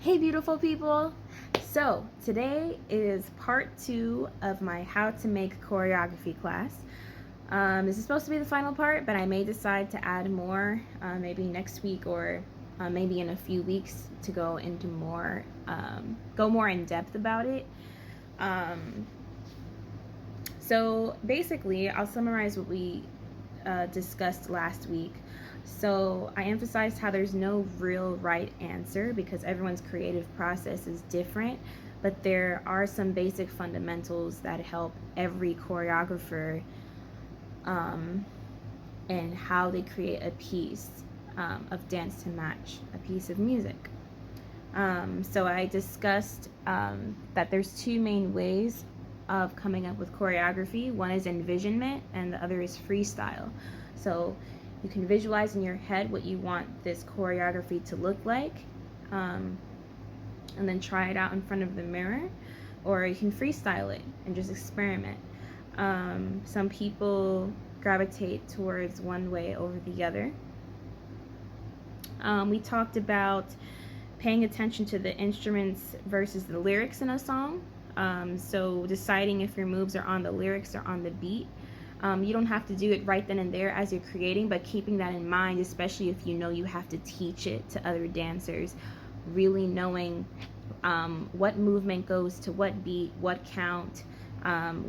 Hey beautiful people! So today is part 2 of my how to make choreography class. This is supposed to be the final part, but I may decide to add more maybe next week or maybe in a few weeks to go into more, go more in depth about it. So basically, I'll summarize what we discussed last week. So I emphasized how there's no real right answer because everyone's creative process is different, but there are some basic fundamentals that help every choreographer in how they create a piece of dance to match a piece of music. So I discussed that there's two main ways of coming up with choreography. One is envisionment and the other is freestyle. So you can visualize in your head what you want this choreography to look like, and then try it out in front of the mirror, or you can freestyle it and just experiment. Some people gravitate towards one way over the other. We talked about paying attention to the instruments versus the lyrics in a song. So deciding if your moves are on the lyrics or on the beat. You don't have to do it right then and there as you're creating, but keeping that in mind, especially if you know you have to teach it to other dancers, really knowing what movement goes to what beat, what count,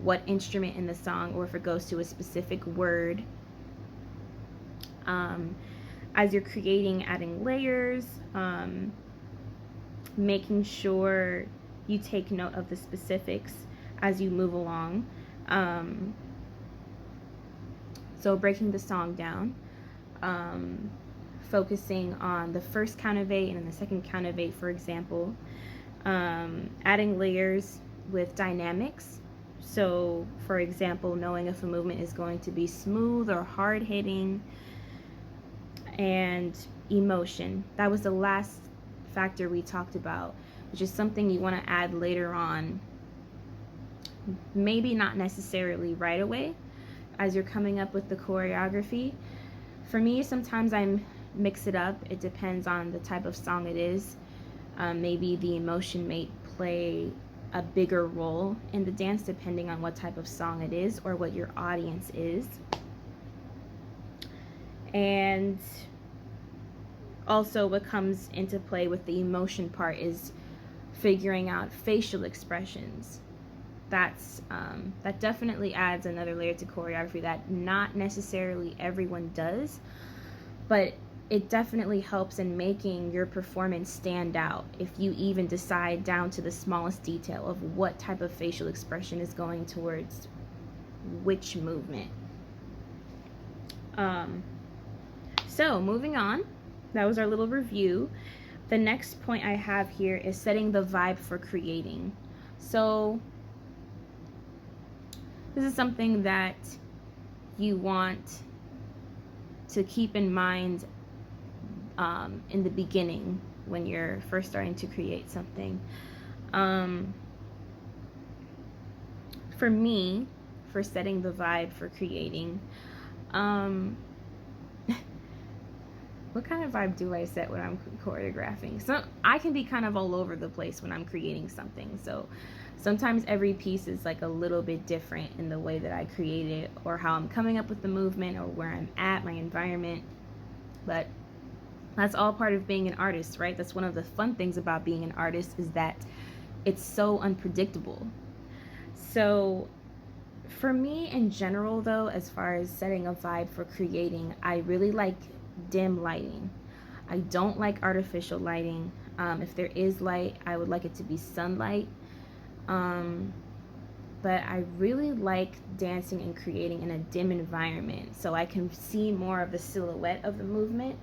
what instrument in the song, or if it goes to a specific word. As you're creating, adding layers, making sure you take note of the specifics as you move along. So breaking the song down, focusing on the first count of 8 and then the second count of 8, for example. Adding layers with dynamics. So, for example, knowing if a movement is going to be smooth or hard-hitting. And emotion. That was the last factor we talked about, which is something you want to add later on. Maybe not necessarily right away as you're coming up with the choreography. For me, sometimes I mix it up. It depends on the type of song it is. Maybe the emotion may play a bigger role in the dance depending on what type of song it is or what your audience is. And also what comes into play with the emotion part is figuring out facial expressions. That definitely adds another layer to choreography that not necessarily everyone does, but it definitely helps in making your performance stand out if you even decide down to the smallest detail of what type of facial expression is going towards which movement. So moving on, that was our little review. The next point I have here is setting the vibe for creating. So this is something that you want to keep in mind in the beginning when you're first starting to create something. For me, for setting the vibe for creating, what kind of vibe do I set when I'm choreographing? So I can be kind of all over the place when I'm creating something. So sometimes every piece is like a little bit different in the way that I create it, or how I'm coming up with the movement, or where I'm at, my environment. But that's all part of being an artist, right? That's one of the fun things about being an artist, is that it's so unpredictable. So for me in general though, as far as setting a vibe for creating, I really like dim lighting. I don't like artificial lighting. If there is light, I would like it to be sunlight. But I really like dancing and creating in a dim environment so I can see more of the silhouette of the movement.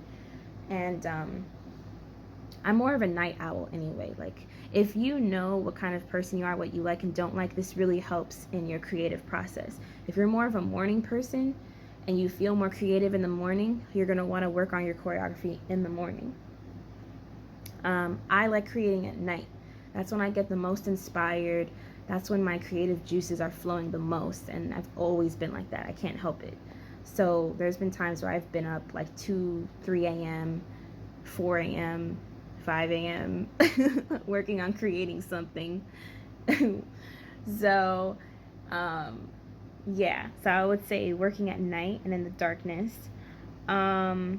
And I'm more of a night owl anyway. Like, if you know what kind of person you are, what you like and don't like, this really helps in your creative process. If you're more of a morning person and you feel more creative in the morning, you're going to want to work on your choreography in the morning. I like creating at night. That's when I get the most inspired. That's when my creative juices are flowing the most, and I've always been like that. I can't help it. So there's been times where I've been up like 2, 3 a.m., 4 a.m., 5 a.m. working on creating something. So, yeah. So I would say working at night and in the darkness. As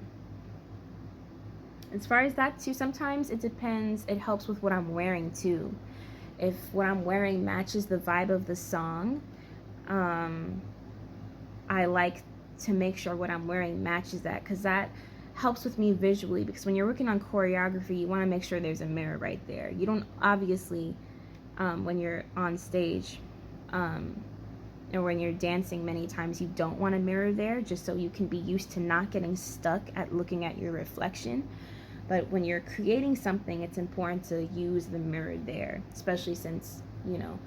far as that too, sometimes it depends. It helps with what I'm wearing too. If what I'm wearing matches the vibe of the song, I like to make sure what I'm wearing matches that, because that helps with me visually. Because when you're working on choreography, you want to make sure there's a mirror right there. You don't obviously, when you're on stage, or when you're dancing, many times you don't want a mirror there, just so you can be used to not getting stuck at looking at your reflection. But when you're creating something, it's important to use the mirror there, especially since, you know,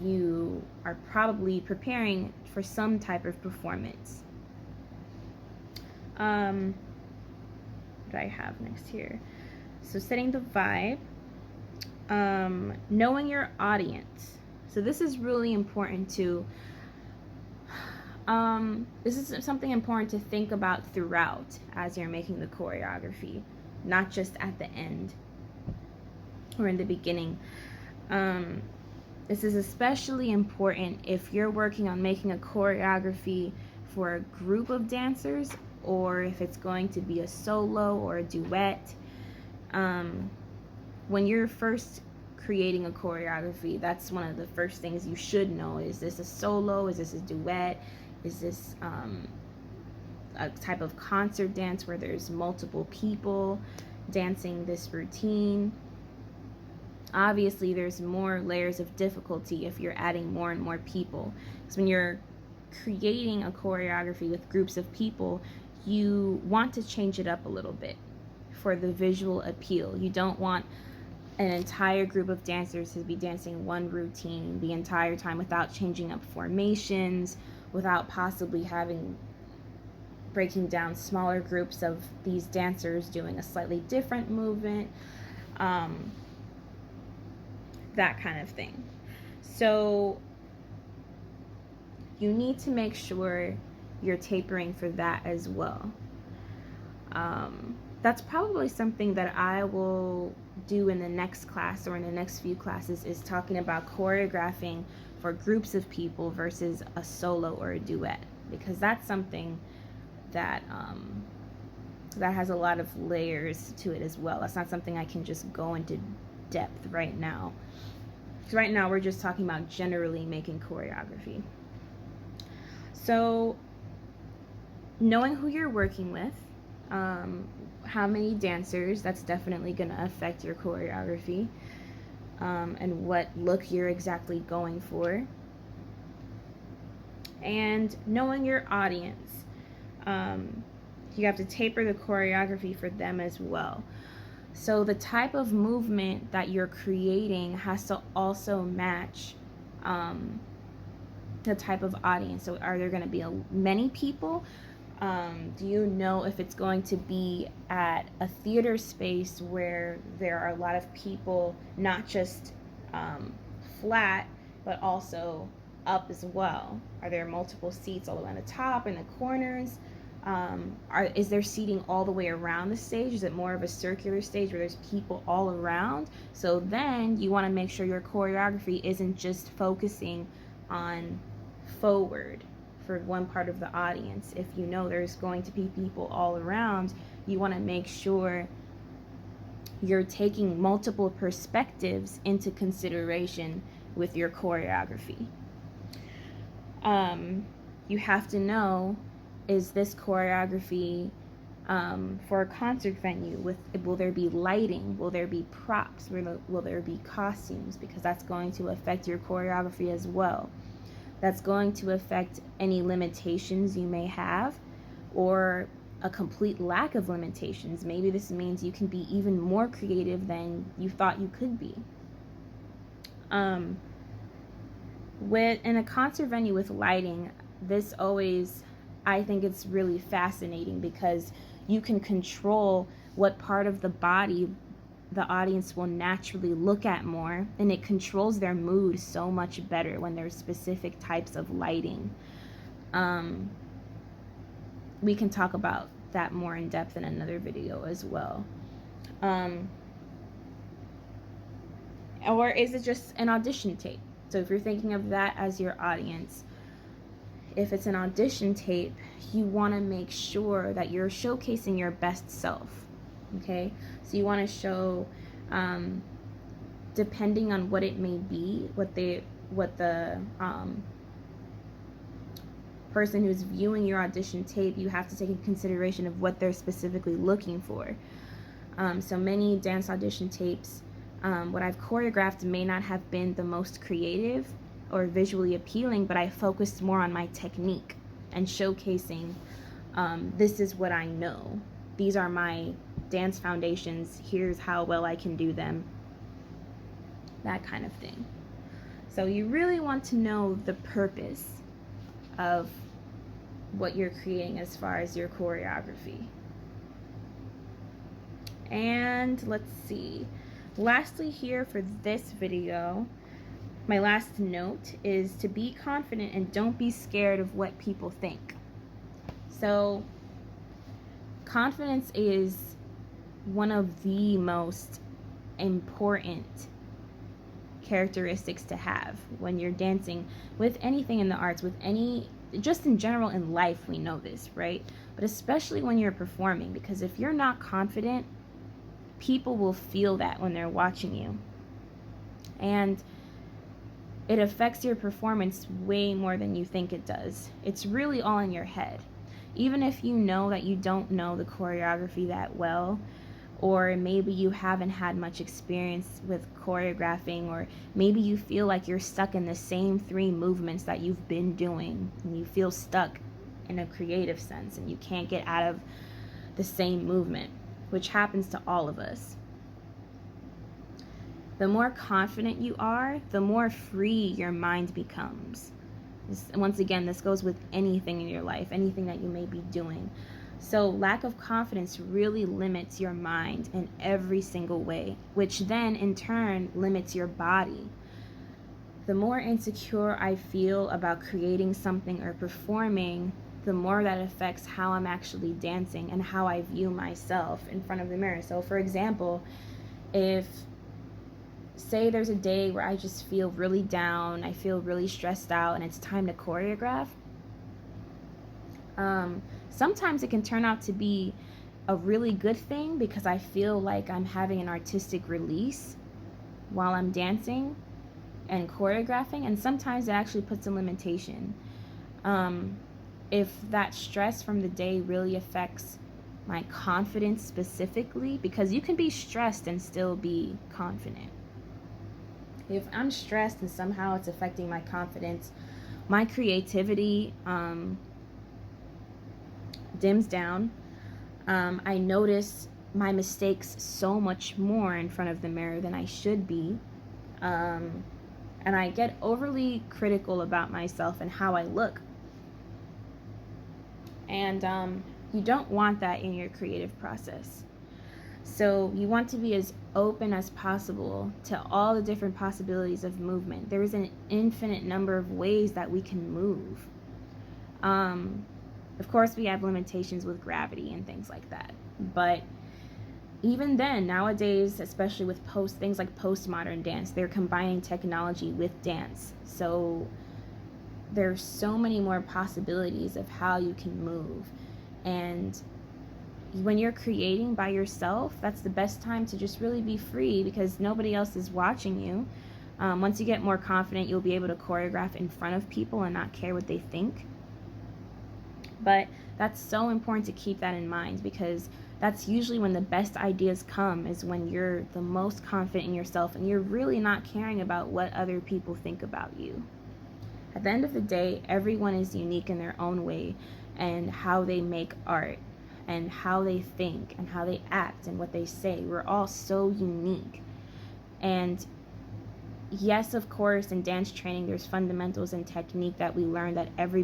you are probably preparing for some type of performance. What do I have next here? So setting the vibe, knowing your audience. So this is really important too. This is something important to think about throughout as you're making the choreography, not just at the end or in the beginning. This is especially important if you're working on making a choreography for a group of dancers, or if it's going to be a solo or a duet. When you're first creating a choreography, that's one of the first things you should know. Is this a solo? Is this a duet? Is this a type of concert dance where there's multiple people dancing this routine? Obviously, there's more layers of difficulty if you're adding more and more people. Because when you're creating a choreography with groups of people, you want to change it up a little bit for the visual appeal. You don't want an entire group of dancers to be dancing one routine the entire time without changing up formations, without possibly breaking down smaller groups of these dancers doing a slightly different movement, that kind of thing. So you need to make sure you're tapering for that as well. That's probably something that I will do in the next class or in the next few classes, is talking about choreographing for groups of people versus a solo or a duet, because that's something that that has a lot of layers to it as well. That's not something I can just go into depth right now. Because right now we're just talking about generally making choreography. So knowing who you're working with, how many dancers, that's definitely going to affect your choreography, and what look you're exactly going for. And knowing your audience, you have to taper the choreography for them as well. So the type of movement that you're creating has to also match the type of audience. So are there going to be many people? Do you know if it's going to be at a theater space where there are a lot of people, not just flat, but also up as well? Are there multiple seats all the way on the top and the corners? Is there seating all the way around the stage? Is it more of a circular stage where there's people all around? So then you want to make sure your choreography isn't just focusing on forward for one part of the audience. If you know there's going to be people all around, you want to make sure you're taking multiple perspectives into consideration with your choreography. You have to know, is this choreography for a concert venue? Will there be lighting? Will there be props? Will there be costumes? Because that's going to affect your choreography as well. That's going to affect any limitations you may have, or a complete lack of limitations. Maybe this means you can be even more creative than you thought you could be. In a concert venue with lighting, this always, I think it's really fascinating, because you can control what part of the body the audience will naturally look at more, and it controls their mood so much better when there's specific types of lighting. We can talk about that more in depth in another video as well. Or is it just an audition tape? So if you're thinking of that as your audience, if it's an audition tape, you want to make sure that you're showcasing your best self. Okay, so you want to show, depending on what it may be, what the person who's viewing your audition tape, you have to take into consideration of what they're specifically looking for. So many dance audition tapes, what I've choreographed may not have been the most creative or visually appealing, but I focused more on my technique and showcasing, this is what I know. These are my dance foundations. Here's how well I can do them. That kind of thing. So you really want to know the purpose of what you're creating as far as your choreography. And let's see. Lastly here for this video, my last note is to be confident and don't be scared of what people think. So confidence is one of the most important characteristics to have when you're dancing, with anything in the arts, with any, just in general in life, we know this, right? But especially when you're performing, because if you're not confident, people will feel that when they're watching you. And it affects your performance way more than you think it does. It's really all in your head. Even if you know that you don't know the choreography that well, or maybe you haven't had much experience with choreographing, or maybe you feel like you're stuck in the same 3 movements that you've been doing, and you feel stuck in a creative sense, and you can't get out of the same movement, which happens to all of us. The more confident you are, the more free your mind becomes. Once again, this goes with anything in your life, anything that you may be doing. So lack of confidence really limits your mind in every single way, which then in turn limits your body. The more insecure I feel about creating something or performing, the more that affects how I'm actually dancing and how I view myself in front of the mirror. So for example, if say there's a day where I just feel really down, I feel really stressed out, and it's time to choreograph, sometimes it can turn out to be a really good thing because I feel like I'm having an artistic release while I'm dancing and choreographing, and sometimes it actually puts a limitation. If that stress from the day really affects my confidence specifically, because you can be stressed and still be confident. If I'm stressed and somehow it's affecting my confidence, my creativity dims down. I notice my mistakes so much more in front of the mirror than I should be. And I get overly critical about myself and how I look. And you don't want that in your creative process. So you want to be as open as possible to all the different possibilities of movement. There is an infinite number of ways that we can move. Of course, we have limitations with gravity and things like that. But even then, nowadays, especially with things like postmodern dance, they're combining technology with dance. So there's so many more possibilities of how you can move. And when you're creating by yourself, that's the best time to just really be free, because nobody else is watching you. Once you get more confident, you'll be able to choreograph in front of people and not care what they think. But that's so important to keep that in mind, because that's usually when the best ideas come, is when you're the most confident in yourself and you're really not caring about what other people think about you. At the end of the day, everyone is unique in their own way, and how they make art and how they think and how they act and what they say. We're all so unique. And yes, of course, in dance training, there's fundamentals and technique that we learn that every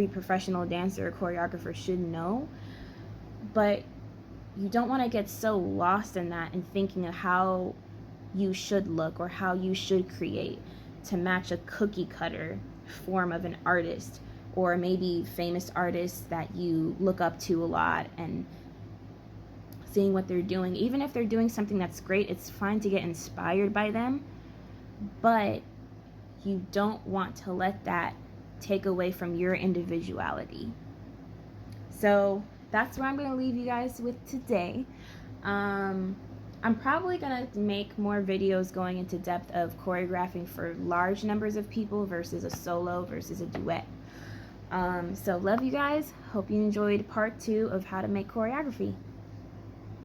professional dancer or choreographer should know. But you don't want to get so lost in that and thinking of how you should look or how you should create to match a cookie cutter form of an artist, or maybe famous artists that you look up to a lot and seeing what they're doing. Even if they're doing something that's great, it's fine to get inspired by them, but you don't want to let that take away from your individuality. So that's where I'm going to leave you guys with today. I'm probably going to make more videos going into depth of choreographing for large numbers of people versus a solo versus a duet. So love you guys. Hope you enjoyed part 2 of how to make choreography.